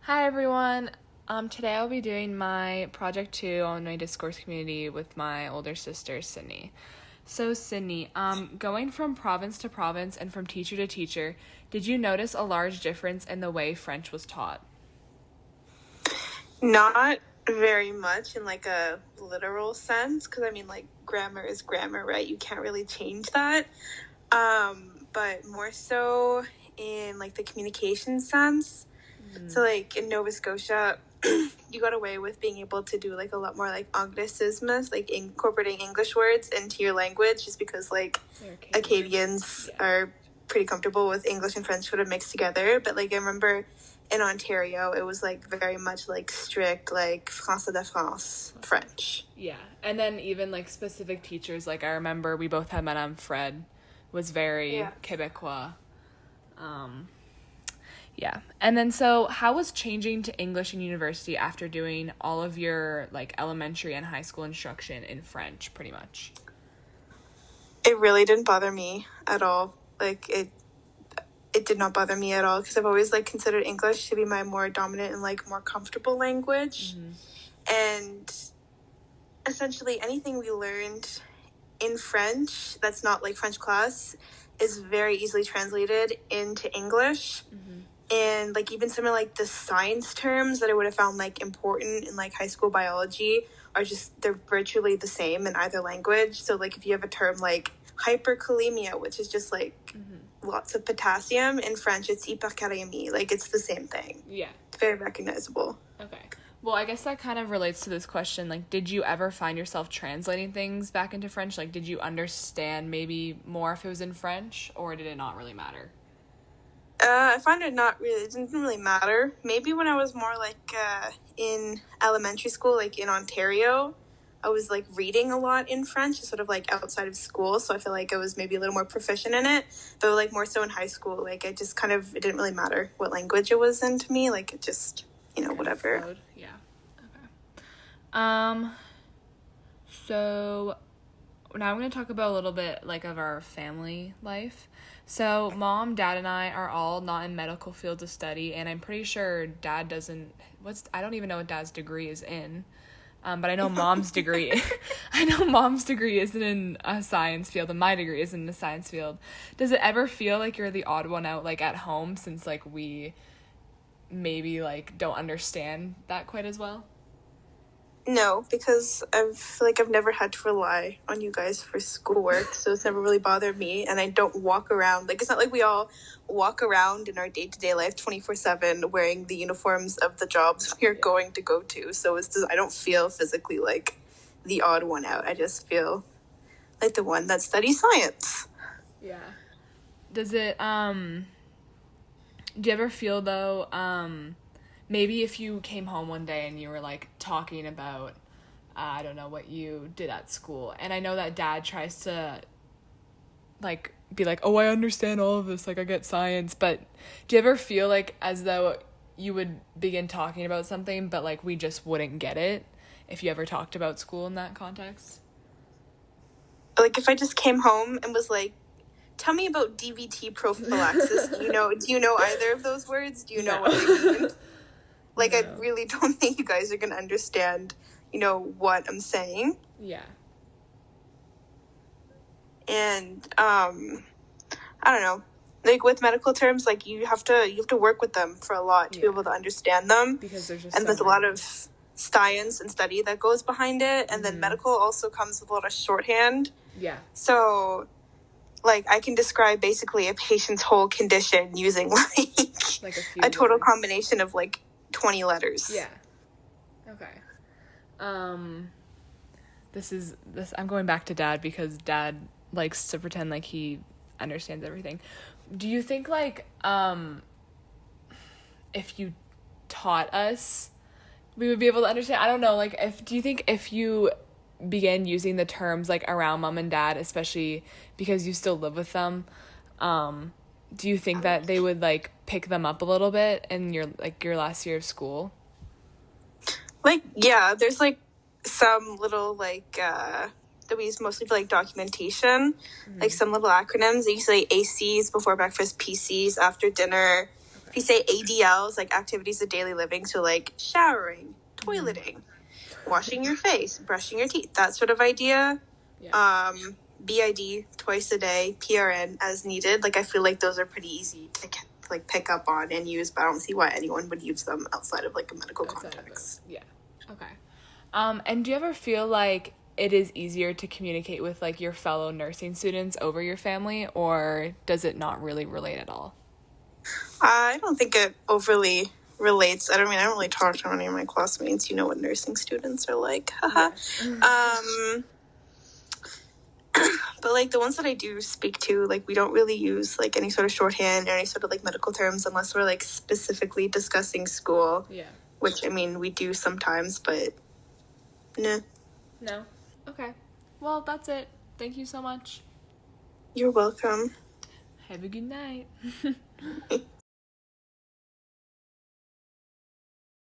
Hi everyone. Today I'll be doing my project 2 on my discourse community with my older sister, Sydney. So Sydney, going from province to province and from teacher to teacher, did you notice a large difference in the way French was taught? Not very much in like a literal sense, because grammar is grammar, right? You can't really change that. But more so in like the communication sense. So like in Nova Scotia, you got away with being able to do like a lot more like anglicisms, like incorporating English words into your language, just because like Acadians are pretty comfortable with English and French sort of mixed together. But like I remember in Ontario, it was like very much like strict, like Français de France French. Yeah, and then even like specific teachers, like I remember we both had Madame Fred, was very Quebecois. Yeah. And then so how was changing to English in university after doing all of your like elementary and high school instruction in French pretty much? It really didn't bother me at all. Like it did not bother me at all, because I've always like considered English to be my more dominant and like more comfortable language. And essentially anything we learned in French that's not like French class is very easily translated into English. And like even some of like the science terms that I would have found like important in like high school biology are just, they're virtually the same in either language. So like if you have a term like hyperkalemia, which is just like lots of potassium, in French it's hyperkalémie, like it's the same thing. Yeah. It's very recognizable. Okay. Well, I guess that kind of relates to this question. Like, did you ever find yourself translating things back into French? Like, did you understand maybe more if it was in French, or did it not really matter? I find it didn't really matter. Maybe when I was more like in elementary school, like in Ontario, I was like reading a lot in French, sort of like outside of school. So I feel like I was maybe a little more proficient in it. But like more so in high school, like it didn't really matter what language it was in to me. Like it just, whatever. Flowed. Yeah. Okay. So now I'm going to talk about a little bit like of our family life. So mom, dad, and I are all not in medical fields of study, and I'm pretty sure dad doesn't. I don't even know what dad's degree is in, but I know mom's degree. I know mom's degree isn't in a science field, and my degree isn't in a science field. Does it ever feel like you're the odd one out, like at home, since like we maybe like don't understand that quite as well? No, because I've never had to rely on you guys for schoolwork, so it's never really bothered me. And I don't walk around, like it's not like we all walk around in our day-to-day life 24/7 wearing the uniforms of the jobs we're going to go to. So I don't feel physically like the odd one out. I just feel like the one that studies science. Yeah. Does it do you ever feel though maybe if you came home one day and you were, like, talking about, I don't know, what you did at school, and I know that dad tries to, like, be like, oh, I understand all of this, like, I get science, but do you ever feel, like, as though you would begin talking about something, but, like, we just wouldn't get it if you ever talked about school in that context? Like, if I just came home and was like, tell me about DVT prophylaxis, do you know either of those words? Do you know what they mean? Like, no. I really don't think you guys are going to understand, what I'm saying. Yeah. And, I don't know. Like, with medical terms, like, you have to work with them for a lot to be able to understand them. Because there's just there's a lot of science and study that goes behind it. And then medical also comes with a lot of shorthand. Yeah. So, like, I can describe basically a patient's whole condition using, like a total combination of, 20 letters. Yeah. Okay. I'm going back to dad because dad likes to pretend like he understands everything. Do you think if you taught us we would be able to understand? I don't know, do you think if you began using the terms around mom and dad, especially because you still live with them, do you think that they would pick them up a little bit in your last year of school? Yeah, there's some little that we use mostly for documentation, some little acronyms. They use ACs before breakfast, PCs after dinner, If you say ADLs, like activities of daily living, so like showering, toileting, washing your face, brushing your teeth, that sort of idea. Yeah. BID, twice a day, PRN as needed. Like, I feel like those are pretty easy to like pick up on and use, but I don't see why anyone would use them outside of like a medical context. Yeah. Okay. And do you ever feel like it is easier to communicate with like your fellow nursing students over your family, or does it not really relate at all? I don't think it overly relates. I don't really talk to any of my classmates. You know what nursing students are like. Haha. But like the ones that I do speak to, like we don't really use like any sort of shorthand or any sort of like medical terms unless we're like specifically discussing school. Yeah. Which I mean we do sometimes, but nah. No. Okay. Well, that's it. Thank you so much. You're welcome. Have a good night.